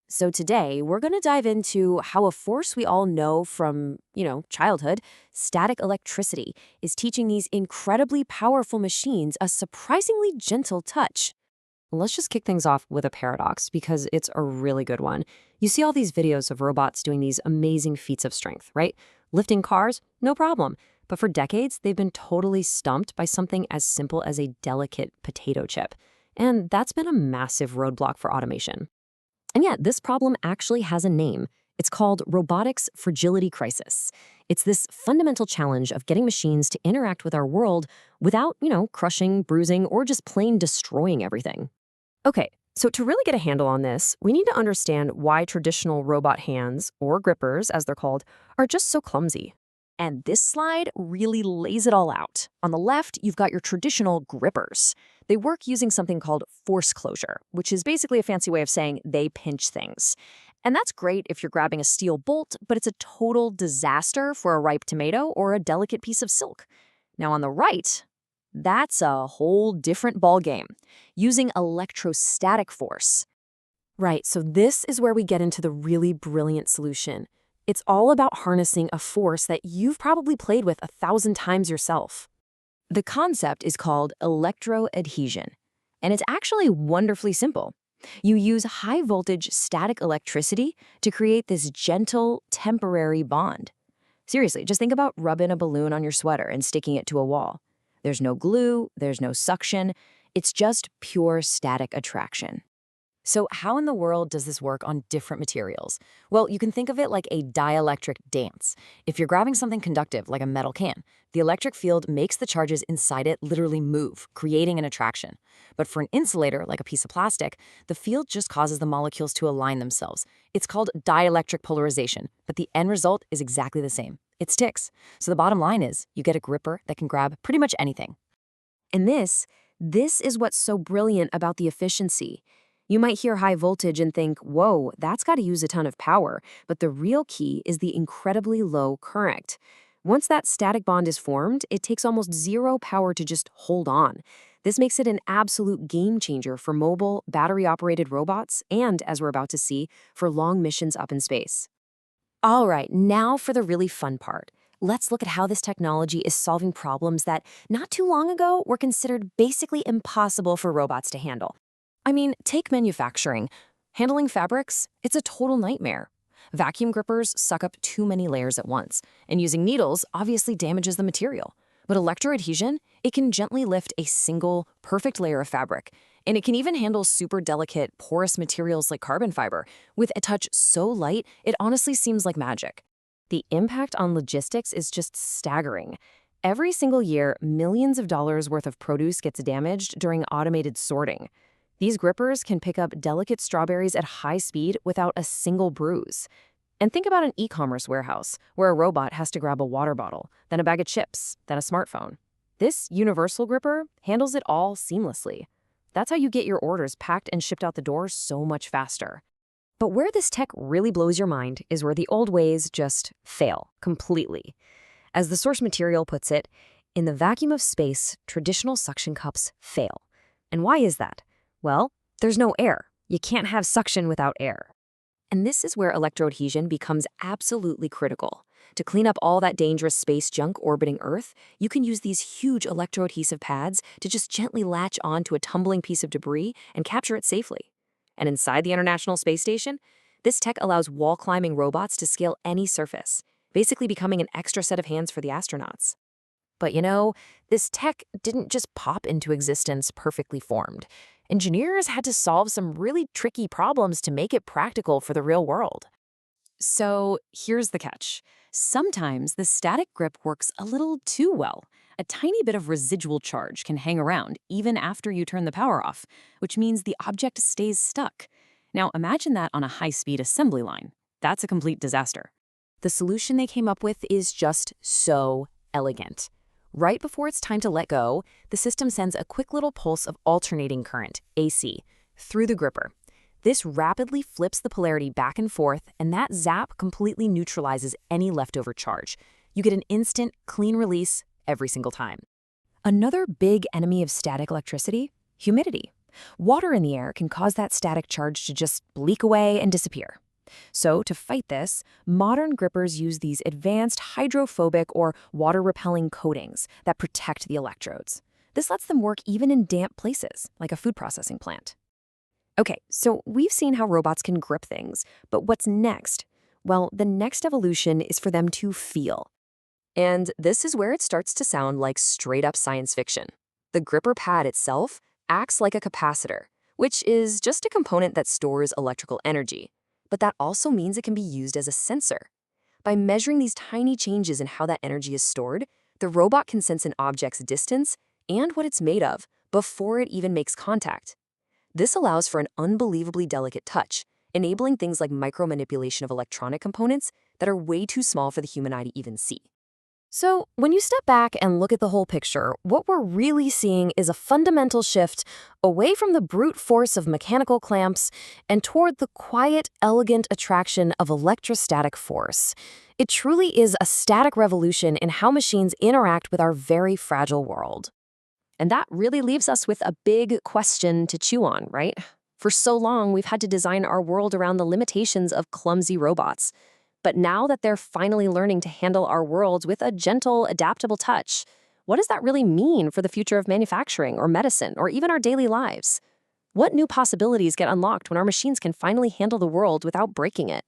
So today, we're going to dive into how a force we all know from, childhood, static electricity, is teaching these incredibly powerful machines a surprisingly gentle touch. Let's just kick things off with a paradox because it's a really good one. You see all these videos of robots doing these amazing feats of strength, right? Lifting cars, no problem. But for decades, they've been totally stumped by something as simple as a delicate potato chip. And that's been a massive roadblock for automation. And yet, this problem actually has a name. It's called robotics fragility crisis. It's this fundamental challenge of getting machines to interact with our world without, crushing, bruising, or just plain destroying everything. Okay, so to really get a handle on this, we need to understand why traditional robot hands, or grippers as they're called, are just so clumsy. And this slide really lays it all out. On the left, you've got your traditional grippers. They work using something called force closure, which is basically a fancy way of saying they pinch things. And that's great if you're grabbing a steel bolt, but it's a total disaster for a ripe tomato or a delicate piece of silk. Now on the right, that's a whole different ballgame, using electrostatic force. Right, so this is where we get into the really brilliant solution. It's all about harnessing a force that you've probably played with 1,000 times yourself. The concept is called electroadhesion, and it's actually wonderfully simple. You use high-voltage static electricity to create this gentle, temporary bond. Seriously, just think about rubbing a balloon on your sweater and sticking it to a wall. There's no glue, there's no suction, it's just pure static attraction. So how in the world does this work on different materials? Well, you can think of it like a dielectric dance. If you're grabbing something conductive, like a metal can, the electric field makes the charges inside it literally move, creating an attraction. But for an insulator, like a piece of plastic, the field just causes the molecules to align themselves. It's called dielectric polarization, but the end result is exactly the same. It sticks. So the bottom line is, you get a gripper that can grab pretty much anything. And this is what's so brilliant about the efficiency. You might hear high voltage and think, whoa, that's got to use a ton of power, but the real key is the incredibly low current. Once that static bond is formed, it takes almost zero power to just hold on. This makes it an absolute game changer for mobile, battery-operated robots and, as we're about to see, for long missions up in space. All right, now for the really fun part. Let's look at how this technology is solving problems that, not too long ago, were considered basically impossible for robots to handle. I mean, take manufacturing. Handling fabrics, it's a total nightmare. Vacuum grippers suck up too many layers at once, and using needles obviously damages the material. But electroadhesion, it can gently lift a single, perfect layer of fabric, and it can even handle super delicate, porous materials like carbon fiber, with a touch so light, it honestly seems like magic. The impact on logistics is just staggering. Every single year, millions of dollars worth of produce gets damaged during automated sorting. These grippers can pick up delicate strawberries at high speed without a single bruise. And think about an e-commerce warehouse where a robot has to grab a water bottle, then a bag of chips, then a smartphone. This universal gripper handles it all seamlessly. That's how you get your orders packed and shipped out the door so much faster. But where this tech really blows your mind is where the old ways just fail completely. As the source material puts it, in the vacuum of space, traditional suction cups fail. And why is that? Well, there's no air. You can't have suction without air. And this is where electroadhesion becomes absolutely critical. To clean up all that dangerous space junk orbiting Earth, you can use these huge electroadhesive pads to just gently latch onto a tumbling piece of debris and capture it safely. And inside the International Space Station, this tech allows wall-climbing robots to scale any surface, basically becoming an extra set of hands for the astronauts. But this tech didn't just pop into existence perfectly formed. Engineers had to solve some really tricky problems to make it practical for the real world. So here's the catch. Sometimes the static grip works a little too well. A tiny bit of residual charge can hang around even after you turn the power off, which means the object stays stuck. Now imagine that on a high-speed assembly line. That's a complete disaster. The solution they came up with is just so elegant. Right before it's time to let go, the system sends a quick little pulse of alternating current, AC, through the gripper. This rapidly flips the polarity back and forth, and that zap completely neutralizes any leftover charge. You get an instant, clean release every single time. Another big enemy of static electricity? Humidity. Water in the air can cause that static charge to just leak away and disappear. So, to fight this, modern grippers use these advanced hydrophobic or water-repelling coatings that protect the electrodes. This lets them work even in damp places, like a food processing plant. Okay, so we've seen how robots can grip things, but what's next? Well, the next evolution is for them to feel. And this is where it starts to sound like straight-up science fiction. The gripper pad itself acts like a capacitor, which is just a component that stores electrical energy. But that also means it can be used as a sensor. By measuring these tiny changes in how that energy is stored, the robot can sense an object's distance and what it's made of before it even makes contact. This allows for an unbelievably delicate touch, enabling things like micromanipulation of electronic components that are way too small for the human eye to even see. So, when you step back and look at the whole picture, what we're really seeing is a fundamental shift away from the brute force of mechanical clamps and toward the quiet, elegant attraction of electrostatic force. It truly is a static revolution in how machines interact with our very fragile world. And that really leaves us with a big question to chew on, right? For so long, we've had to design our world around the limitations of clumsy robots. But now that they're finally learning to handle our worlds with a gentle, adaptable touch, what does that really mean for the future of manufacturing or medicine or even our daily lives? What new possibilities get unlocked when our machines can finally handle the world without breaking it?